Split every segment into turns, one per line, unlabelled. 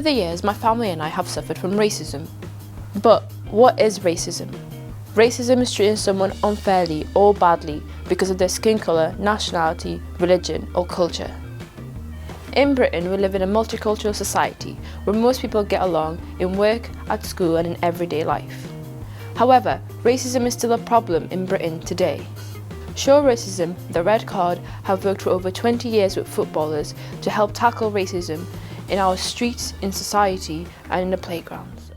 Over the years, my family and I have suffered from racism. But what is racism? Racism is treating someone unfairly or badly because of their skin colour, nationality, religion or culture. In Britain, we live in a multicultural society where most people get along in work, at school and in everyday life. However, racism is still a problem in Britain today. Show Racism, the Red Card, have worked for over 20 years with footballers to help tackle racism in our streets, in society and in the playgrounds.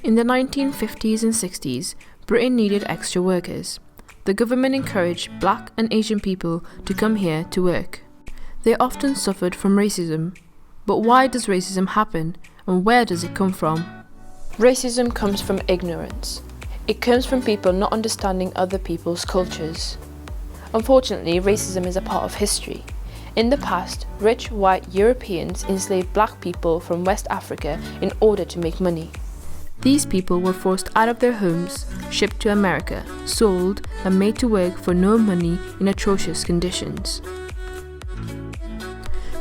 In the 1950s and 60s, Britain needed extra workers. The government encouraged Black and Asian people to come here to work. They often suffered from racism. But why does racism happen and where does it come from? Racism comes from ignorance. It comes from people not understanding other people's cultures. Unfortunately, racism is a part of history. In the past, rich white Europeans enslaved Black people from West Africa in order to make money. These people were forced out of their homes, shipped to America, sold and made to work for no money in atrocious conditions.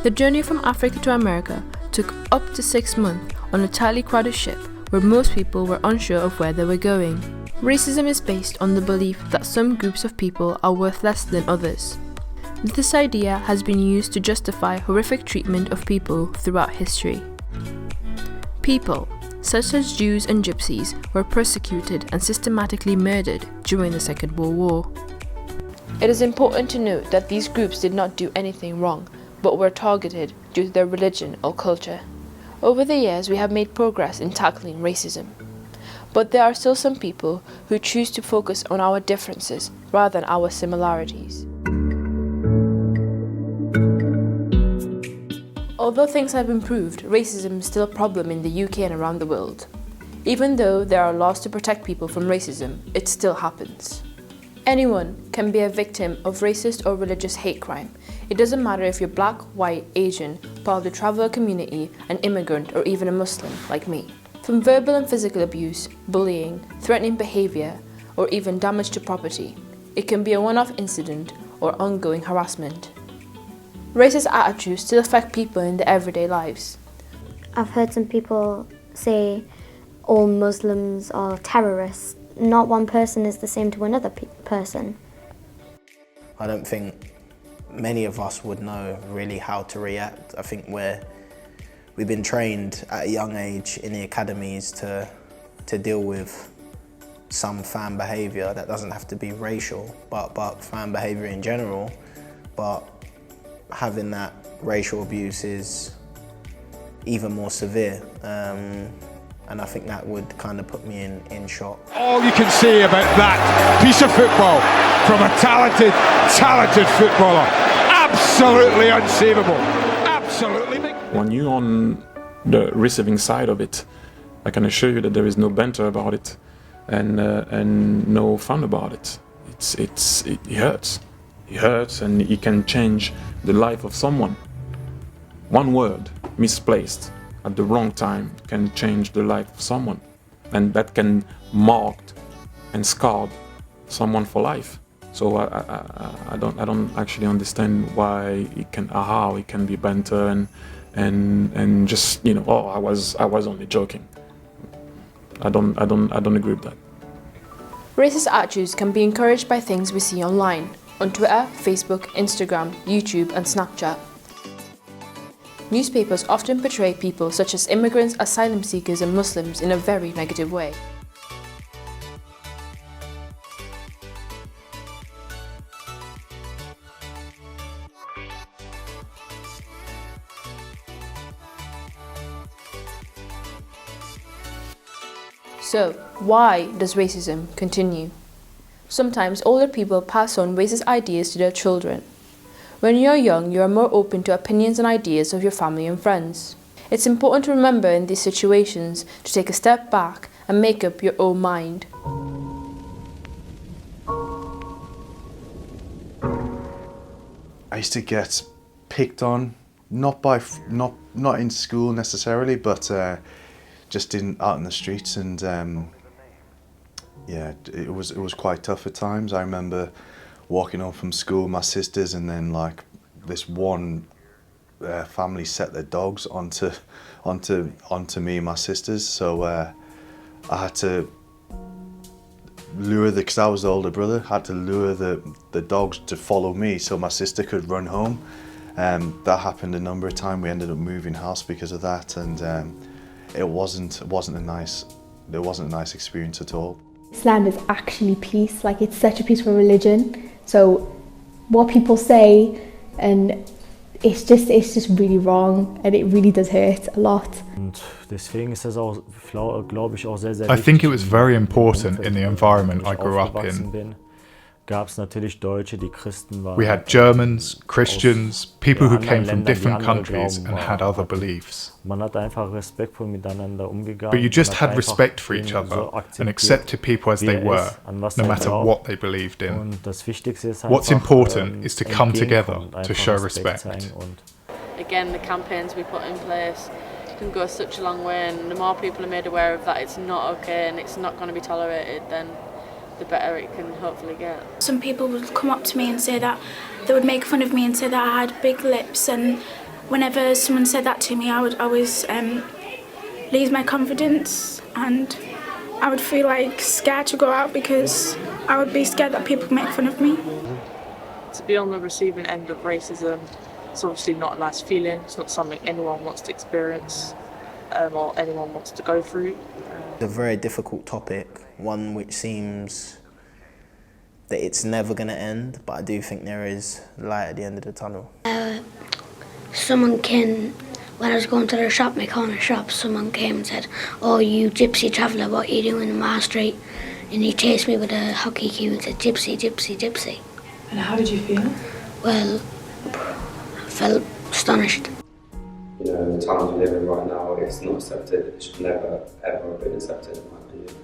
The journey from Africa to America took up to 6 months on a tightly crowded ship where most people were unsure of where they were going. Racism is based on the belief that some groups of people are worth less than others. This idea has been used to justify horrific treatment of people throughout history. People, such as Jews and Gypsies, were persecuted and systematically murdered during the Second World War. It is important to note that these groups did not do anything wrong, but were targeted due to their religion or culture. Over the years, we have made progress in tackling racism. But there are still some people who choose to focus on our differences rather than our similarities. Although things have improved, racism is still a problem in the UK and around the world. Even though there are laws to protect people from racism, it still happens. Anyone can be a victim of racist or religious hate crime. It doesn't matter if you're Black, white, Asian, part of the traveller community, an immigrant or even a Muslim like me. From verbal and physical abuse, bullying, threatening behaviour or even damage to property, it can be a one-off incident or ongoing harassment. Racist attitudes still affect people in their everyday lives.
I've heard some people say all Muslims are terrorists. Not one person is the same to another person.
I don't think many of us would know really how to react. I think we've been trained at a young age in the academies to deal with some fan behaviour that doesn't have to be racial, but fan behaviour in general. But having that racial abuse is even more severe. And I think that would kind of put me in shock.
All you can say about that piece of football from a talented footballer, absolutely unsavable, absolutely.
When you're on the receiving side of it, I can assure you that there is no banter about it and no fun about it. It hurts. It hurts and it can change the life of someone. One word misplaced at the wrong time can change the life of someone, and that can mark and scar someone for life. So I don't actually understand why how it can be banter and just, you know, oh, I was only joking. I don't agree with that.
Racist attitudes can be encouraged by things we see online, on Twitter, Facebook, Instagram, YouTube and Snapchat. Newspapers often portray people such as immigrants, asylum seekers and Muslims in a very negative way. So, why does racism continue? Sometimes older people pass on racist ideas to their children. When you're young, you are more open to opinions and ideas of your family and friends. It's important to remember in these situations to take a step back and make up your own mind.
I used to get picked on, not in school necessarily, but just out in the streets, and yeah, it was quite tough at times. I remember walking home from school with my sisters and then like this one family set their dogs onto me and my sisters. So I had to lure because I was the older brother. Had to lure the dogs to follow me so my sister could run home. That happened a number of times. We ended up moving house because of that, and it wasn't a nice experience at all.
Islam is actually peace. Like, it's such a peaceful religion. So what people say, and it's just really wrong, and it really does hurt a lot.
I think it was very important in the environment I grew up in. We had Germans, Christians, people who came from different countries and had other beliefs. But you just had respect for each other and accepted people as they were, no matter what they believed in. What's important is to come together to show respect.
Again, the campaigns we put in place can go such a long way, and the more people are made aware of that it's not okay and it's not going to be tolerated, then the better it can hopefully get.
Some people would come up to me and say that they would make fun of me and say that I had big lips, and whenever someone said that to me, I would always lose my confidence, and I would feel like scared to go out because I would be scared that people would make fun of me.
To be on the receiving end of racism, it's obviously not a nice feeling. It's not something anyone wants to experience or anyone wants to go through.
It's a very difficult topic, one which seems that it's never going to end, but I do think there is light at the end of the tunnel.
Someone came, when I was going to the shop, my corner shop, someone came and said, "Oh, you gypsy traveller, what are you doing in my street?" And he chased me with a hockey cue and said, "Gypsy, gypsy, gypsy."
And how did you feel?
Well, I felt astonished.
You know, the times we live in right now, it's not accepted. It should never, ever have been accepted, in my opinion.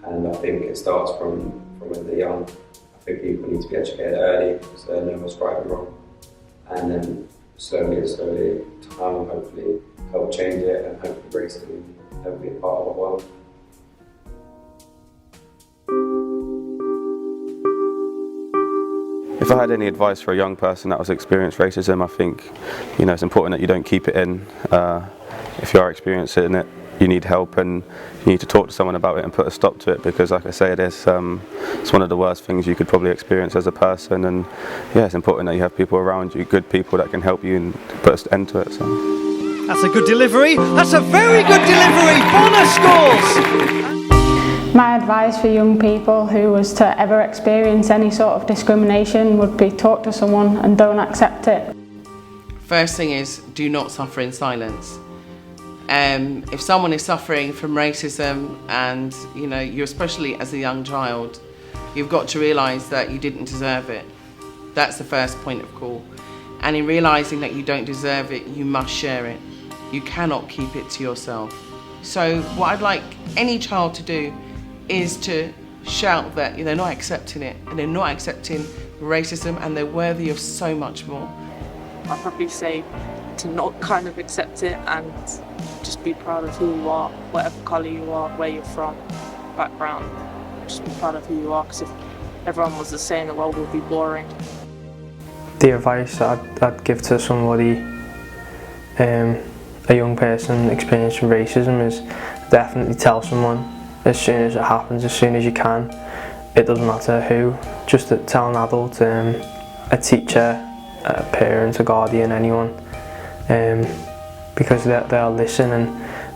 And I think it starts from when they're young. I think people need to be educated early so they know what's right and wrong. And then slowly, time will hopefully help change it, and hopefully racism will never be a part of our world.
If I had any advice for a young person that was experienced racism, I think, you know, it's important that you don't keep it in. If you are experiencing it, you need help, and you need to talk to someone about it and put a stop to it, because, like I say, it's one of the worst things you could probably experience as a person. And yeah, it's important that you have people around you, good people that can help you and put an end to it. So.
That's a good delivery. That's a very good delivery. Bonus scores.
My advice for young people who was to ever experience any sort of discrimination would be talk to someone and don't accept it.
First thing is, do not suffer in silence. If someone is suffering from racism, and you know, you especially as a young child, you've got to realise that you didn't deserve it. That's the first point of call. And in realising that you don't deserve it, you must share it. You cannot keep it to yourself. So what I'd like any child to do is to shout that they're not accepting it, and they're not accepting racism, and they're worthy of so much more.
I'd probably say to not kind of accept it and just be proud of who you are, whatever colour you are, where you're from, background. Just be proud of who you are, because if everyone was the same, the world would be boring.
The advice I'd give to somebody, a young person experiencing racism, is definitely tell someone as soon as it happens, as soon as you can. It doesn't matter who, just to tell an adult, a teacher, a parent, a guardian, anyone, because they'll listen and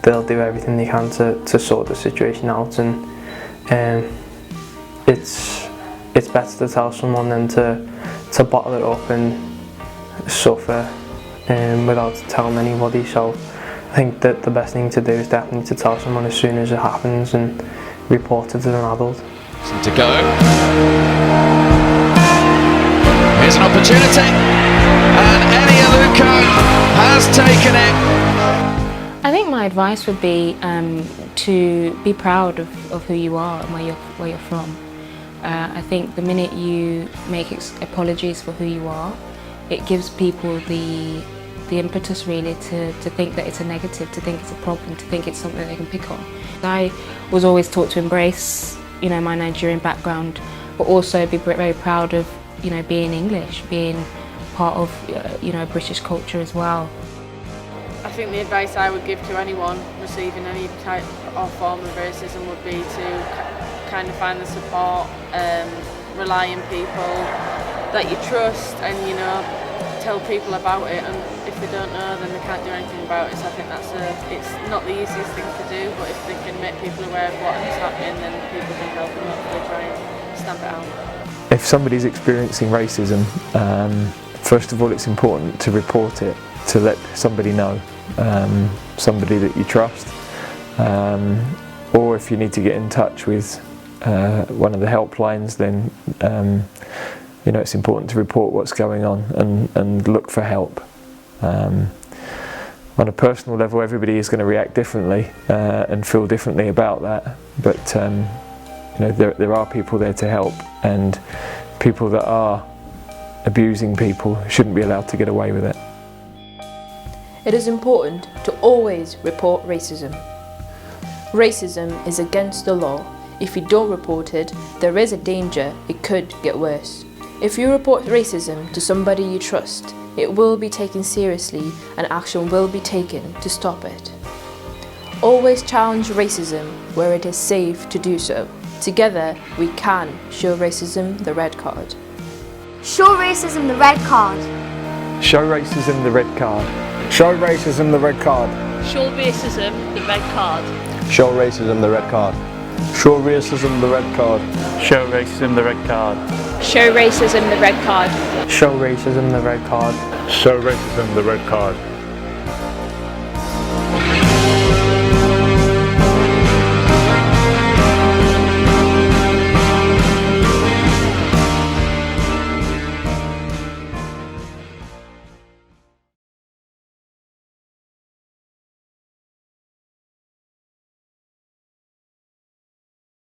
they'll do everything they can to sort the situation out. And it's better to tell someone than to bottle it up and suffer without telling anybody. So I think that the best thing to do is definitely to tell someone as soon as it happens and report it to an adult.
To go. Here's an opportunity, and Eddie Aluko has taken it.
I think my advice would be to be proud of who you are and where you're from. I think the minute you make apologies for who you are, it gives people the impetus really to think that it's a negative, to think it's a problem, to think it's something they can pick on. I was always taught to embrace, my Nigerian background, but also be very proud of, being English, being part of British culture as well.
I think the advice I would give to anyone receiving any type or form of racism would be to kind of find the support, rely on people that you trust, and tell people about it, and if they don't know then they can't do anything about it. So I think it's not the easiest thing to do, but if they can make people aware of what is happening, then people can help them hopefully try and stamp it out.
If somebody's experiencing racism, first of all it's important to report it, to let somebody know, somebody that you trust, or if you need to get in touch with one of the helplines, then it's important to report what's going on and look for help. On a personal level, everybody is going to react differently and feel differently about that, but there are people there to help, and people that are abusing people shouldn't be allowed to get away with it.
It is important to always report racism. Racism is against the law. If you don't report it, there is a danger it could get worse. If you report racism to somebody you trust, it will be taken seriously and action will be taken to stop it. Always challenge racism where it is safe to do so. Together, we can show racism the red card.
Show racism the red card.
Show racism the red card.
Show racism the red card.
Show racism the red card.
Show racism the red card. Show racism the red card.
Show racism the red card.
Show racism the red card.
Show racism the red card.
Show racism the red card.